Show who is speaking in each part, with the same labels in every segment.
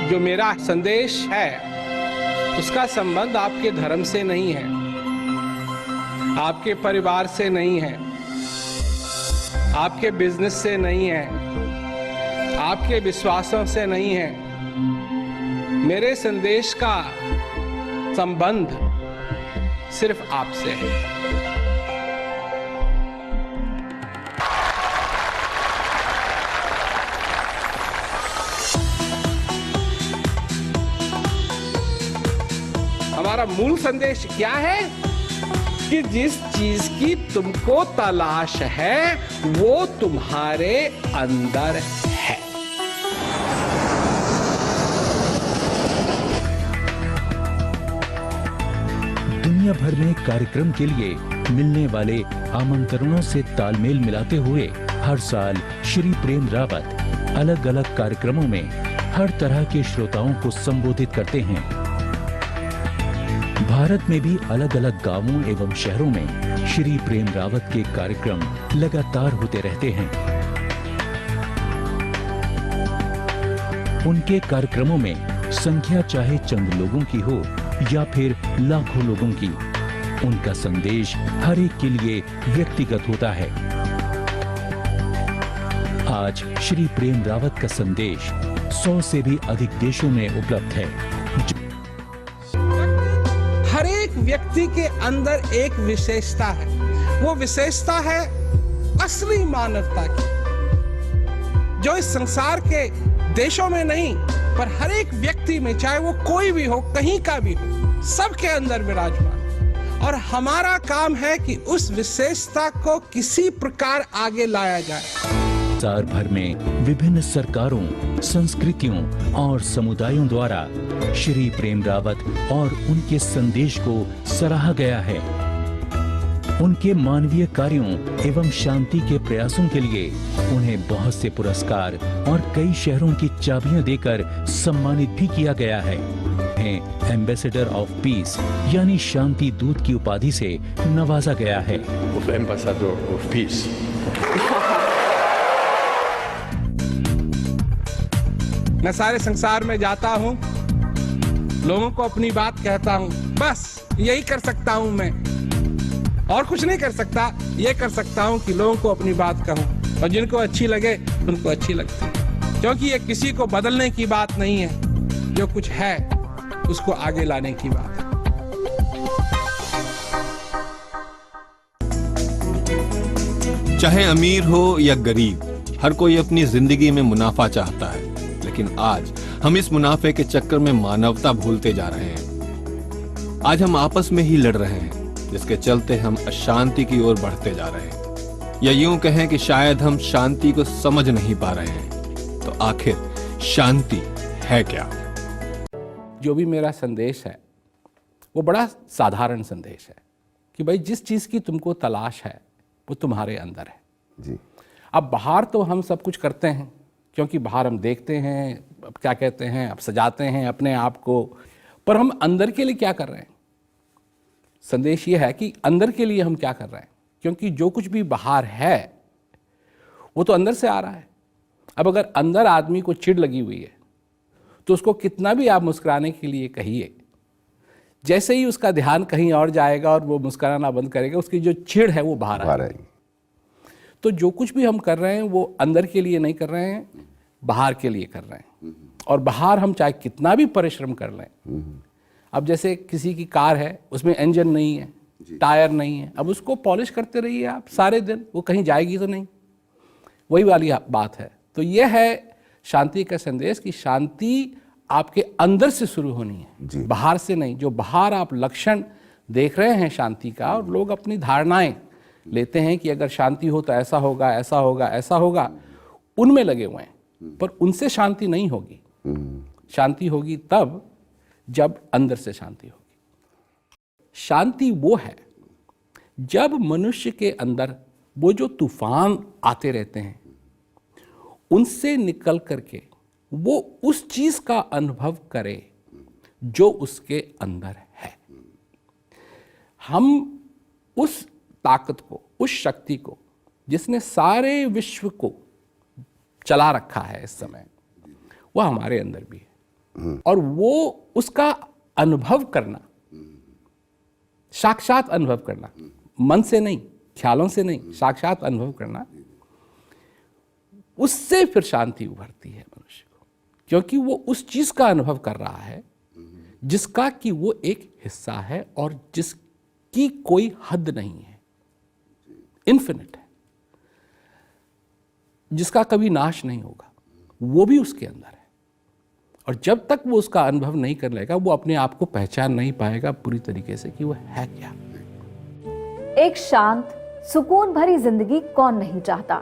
Speaker 1: जो मेरा संदेश है उसका संबंध आपके धर्म से नहीं है, आपके परिवार से नहीं है, आपके बिजनेस से नहीं है, आपके विश्वासों से नहीं है। मेरे संदेश का संबंध सिर्फ आपसे है। हमारा मूल संदेश क्या है कि जिस चीज की तुमको तलाश है वो तुम्हारे अंदर है।
Speaker 2: दुनिया भर में कार्यक्रम के लिए मिलने वाले आमंत्रणों से तालमेल मिलाते हुए हर साल श्री प्रेम रावत अलग अलग कार्यक्रमों में हर तरह के श्रोताओं को संबोधित करते हैं। भारत में भी अलग अलग गांवों एवं शहरों में श्री प्रेम रावत के कार्यक्रम लगातार होते रहते हैं। उनके कार्यक्रमों में संख्या चाहे चंद लोगों की हो या फिर लाखों लोगों की, उनका संदेश हर एक के लिए व्यक्तिगत होता है। आज श्री प्रेम रावत का संदेश 100 से भी अधिक देशों में उपलब्ध है।
Speaker 1: हर एक व्यक्ति के अंदर एक विशेषता है, वो विशेषता है असली मानवता की, जो इस संसार के देशों में नहीं पर हर एक व्यक्ति में, चाहे वो कोई भी हो, कहीं का भी हो, सबके अंदर विराजमान। और हमारा काम है कि उस विशेषता को किसी प्रकार आगे लाया जाए।
Speaker 2: संसार भर में विभिन्न सरकारों, संस्कृतियों और समुदायों द्वारा श्री प्रेम रावत और उनके संदेश को सराहा गया है। उनके मानवीय कार्यों एवं शांति के प्रयासों के लिए उन्हें बहुत से पुरस्कार और कई शहरों की चाबियां देकर सम्मानित भी किया गया है। उन्हें एम्बेसडर ऑफ पीस यानी शांति दूत की उपाधि से नवाजा गया है।
Speaker 3: Ambassador of peace.
Speaker 1: मैं सारे संसार में जाता हूं, लोगों को अपनी बात कहता हूं, बस यही कर सकता हूं मैं, और कुछ नहीं कर सकता। ये कर सकता हूं कि लोगों को अपनी बात कहूं और जिनको अच्छी लगे उनको अच्छी लगती है, क्योंकि ये किसी को बदलने की बात नहीं है, जो कुछ है उसको आगे लाने की बात है।
Speaker 3: चाहे अमीर हो या गरीब, हर कोई अपनी जिंदगी में मुनाफा चाहता है, लेकिन आज हम इस मुनाफे के चक्कर में मानवता भूलते जा रहे हैं। आज हम आपस में ही लड़ रहे हैं, जिसके चलते हम अशांति की ओर बढ़ते जा रहे हैं, या यूं कहें कि शायद हम शांति को समझ नहीं पा रहे हैं। तो आखिर शांति है क्या?
Speaker 1: जो भी मेरा संदेश है वो बड़ा साधारण संदेश है कि भाई जिस चीज की तुमको तलाश है वो तुम्हारे अंदर है जी। अब बाहर तो हम सब कुछ करते हैं, क्योंकि बाहर हम देखते हैं, क्या कहते हैं, अब सजाते हैं अपने आप को, पर हम अंदर के लिए क्या कर रहे हैं? संदेश ये है कि अंदर के लिए हम क्या कर रहे हैं, क्योंकि जो कुछ भी बाहर है वो तो अंदर से आ रहा है। अब अगर अंदर आदमी को चिढ़ लगी हुई है तो उसको कितना भी आप मुस्कुराने के लिए कहिए, जैसे ही उसका ध्यान कहीं और जाएगा और वो मुस्कुराना बंद करेगा, उसकी जो चिढ़ है वो बाहर आएगी। तो जो कुछ भी हम कर रहे हैं वो अंदर के लिए नहीं कर रहे हैं, बाहर के लिए कर रहे हैं। और बाहर हम चाहे कितना भी परिश्रम कर लें, अब जैसे किसी की कार है, उसमें इंजन नहीं है, टायर नहीं है, अब उसको पॉलिश करते रहिए आप सारे दिन, वो कहीं जाएगी तो नहीं। वही वाली बात है। तो यह है शांति का संदेश कि शांति आपके अंदर से शुरू होनी है, बाहर से नहीं। जो बाहर आप लक्षण देख रहे हैं शांति का, और लोग अपनी धारणाएं लेते हैं कि अगर शांति हो तो ऐसा होगा, ऐसा होगा, ऐसा होगा, उनमें लगे हुए हैं, पर उनसे शांति नहीं होगी। शांति होगी तब जब अंदर से शांति होगी। शांति वो है जब मनुष्य के अंदर वो जो तूफान आते रहते हैं उनसे निकल करके वो उस चीज का अनुभव करे जो उसके अंदर है। हम उस ताकत को, उस शक्ति को जिसने सारे विश्व को चला रखा है इस समय, वह हमारे अंदर भी है। और वो उसका अनुभव करना, साक्षात अनुभव करना, मन से नहीं, ख्यालों से नहीं, साक्षात अनुभव करना, उससे फिर शांति उभरती है मनुष्य को, क्योंकि वो उस चीज का अनुभव कर रहा है जिसका कि वो एक हिस्सा है और जिसकी कोई हद नहीं है, इन्फिनिट है, जिसका कभी नाश नहीं होगा, वो भी उसके अंदर है। और जब तक वो उसका अनुभव नहीं कर लेगा, वो अपने आप को पहचान नहीं पाएगा पूरी तरीके से कि वो है क्या।
Speaker 4: एक शांत, सुकून भरी जिंदगी कौन नहीं चाहता?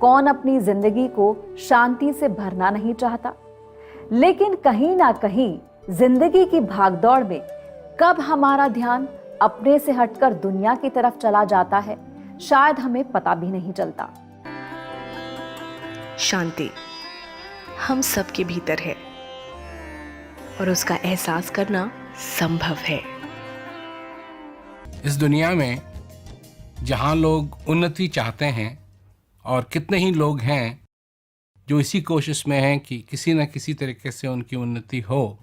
Speaker 4: कौन अपनी जिंदगी को शांति से भरना नहीं चाहता? लेकिन कहीं ना कहीं जिंदगी की भागदौड़ में कब हमारा ध्यान अपने से हटकर दुनिया की तरफ चला जाता है, शायद हमें पता भी नहीं चलता।
Speaker 5: शांति हम सबके भीतर है और उसका एहसास करना संभव है।
Speaker 1: इस दुनिया में जहां लोग उन्नति चाहते हैं, और कितने ही लोग हैं जो इसी कोशिश में हैं कि किसी न किसी तरीके से उनकी उन्नति हो,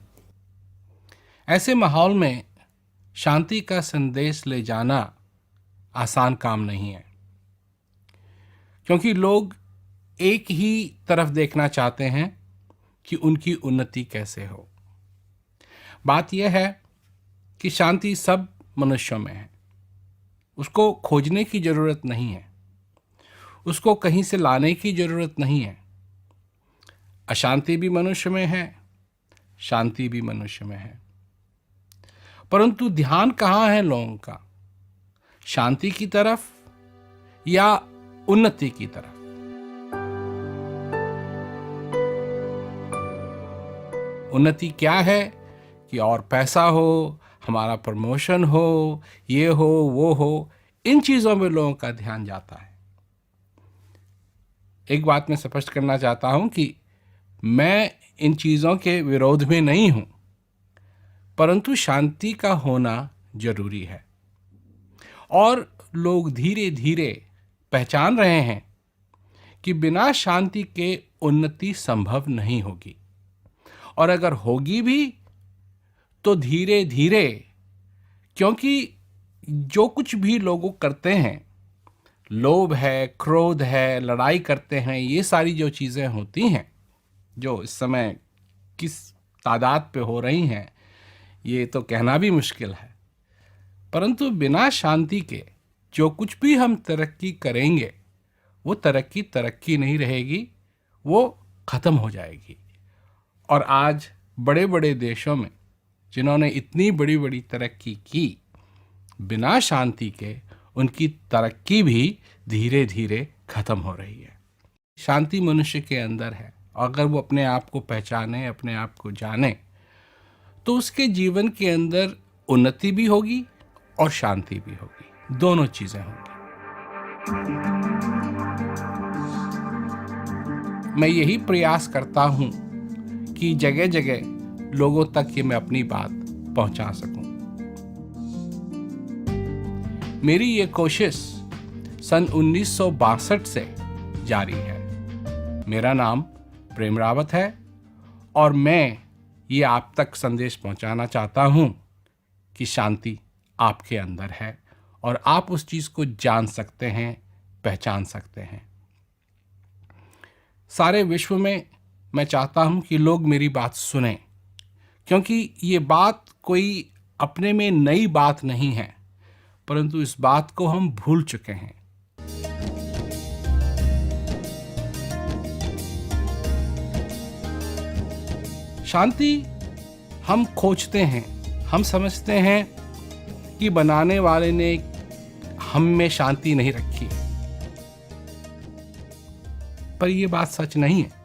Speaker 1: ऐसे माहौल में शांति का संदेश ले जाना आसान काम नहीं है, क्योंकि लोग एक ही तरफ देखना चाहते हैं कि उनकी उन्नति कैसे हो। बात यह है कि शांति सब मनुष्यों में है, उसको खोजने की जरूरत नहीं है, उसको कहीं से लाने की जरूरत नहीं है। अशांति भी मनुष्य में है, शांति भी मनुष्य में है, परंतु ध्यान कहाँ है लोगों का? शांति की तरफ या उन्नति की तरफ? उन्नति क्या है कि और पैसा हो, हमारा प्रमोशन हो, ये हो वो हो, इन चीजों में लोगों का ध्यान जाता है। एक बात मैं स्पष्ट करना चाहता हूं कि मैं इन चीजों के विरोध में नहीं हूं, परंतु शांति का होना जरूरी है। और लोग धीरे धीरे पहचान रहे हैं कि बिना शांति के उन्नति संभव नहीं होगी, और अगर होगी भी तो धीरे धीरे, क्योंकि जो कुछ भी लोग करते हैं, लोभ है, क्रोध है, लड़ाई करते हैं, ये सारी जो चीज़ें होती हैं, जो इस समय किस तादाद पे हो रही हैं ये तो कहना भी मुश्किल है, परंतु बिना शांति के जो कुछ भी हम तरक्की करेंगे वो तरक्की नहीं रहेगी, वो ख़त्म हो जाएगी। और आज बड़े बड़े देशों में जिन्होंने इतनी बड़ी बड़ी तरक्की की, बिना शांति के उनकी तरक्की भी धीरे धीरे ख़त्म हो रही है। शांति मनुष्य के अंदर है, अगर वो अपने आप को पहचाने, अपने आप को जाने, तो उसके जीवन के अंदर उन्नति भी होगी और शांति भी होगी, दोनों चीज़ें होंगी। मैं यही प्रयास करता हूँ कि जगह जगह लोगों तक ये मैं अपनी बात पहुंचा सकूं। मेरी ये कोशिश सन 1962 से जारी है। मेरा नाम प्रेम रावत है और मैं ये आप तक संदेश पहुंचाना चाहता हूं कि शांति आपके अंदर है और आप उस चीज़ को जान सकते हैं, पहचान सकते हैं। सारे विश्व में मैं चाहता हूं कि लोग मेरी बात सुनें, क्योंकि ये बात कोई अपने में नई बात नहीं है, परंतु इस बात को हम भूल चुके हैं। शांति हम खोजते हैं, हम समझते हैं कि बनाने वाले ने हम में शांति नहीं रखी है, पर यह बात सच नहीं है।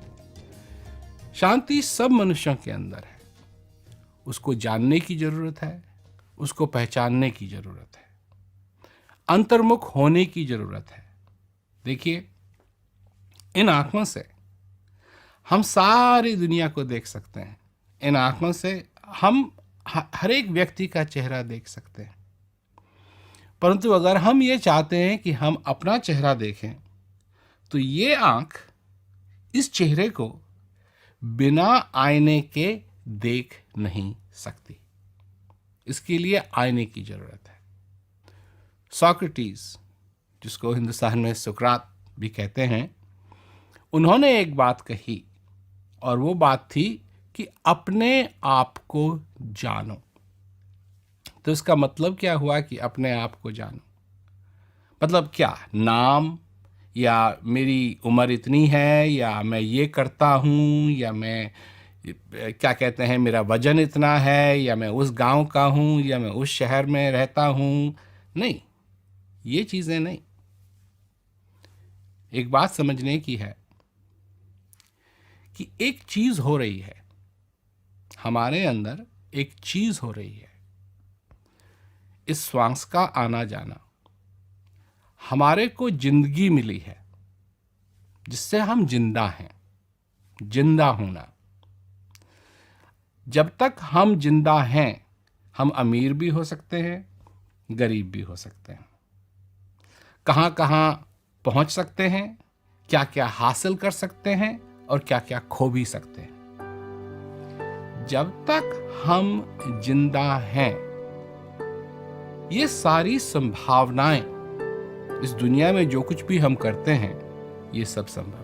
Speaker 1: शांति सब मनुष्यों के अंदर है, उसको जानने की जरूरत है, उसको पहचानने की जरूरत है, अंतर्मुख होने की जरूरत है। देखिए, इन आंखों से हम सारी दुनिया को देख सकते हैं, इन आंखों से हम हर एक व्यक्ति का चेहरा देख सकते हैं, परंतु अगर हम ये चाहते हैं कि हम अपना चेहरा देखें, तो ये आंख इस चेहरे को बिना आईने के देख नहीं सकती। इसके लिए आईने की जरूरत है। सोक्रेटिस, जिसको हिंदुस्तान में सुकरात भी कहते हैं, उन्होंने एक बात कही और वो बात थी कि अपने आप को जानो। तो इसका मतलब क्या हुआ कि अपने आप को जानो? मतलब क्या? नाम, या मेरी उम्र इतनी है, या मैं ये करता हूँ, या मैं क्या कहते हैं मेरा वजन इतना है, या मैं उस गांव का हूँ, या मैं उस शहर में रहता हूँ? नहीं, ये चीज़ें नहीं। एक बात समझने की है कि एक चीज़ हो रही है हमारे अंदर, एक चीज़ हो रही है। इस श्वास का आना जाना, हमारे को जिंदगी मिली है जिससे हम जिंदा हैं। जिंदा होना, जब तक हम जिंदा हैं हम अमीर भी हो सकते हैं, गरीब भी हो सकते हैं, कहाँ कहाँ पहुंच सकते हैं, क्या क्या हासिल कर सकते हैं और क्या क्या खो भी सकते हैं। जब तक हम जिंदा हैं ये सारी संभावनाएं, इस दुनिया में जो कुछ भी हम करते हैं ये सब संभव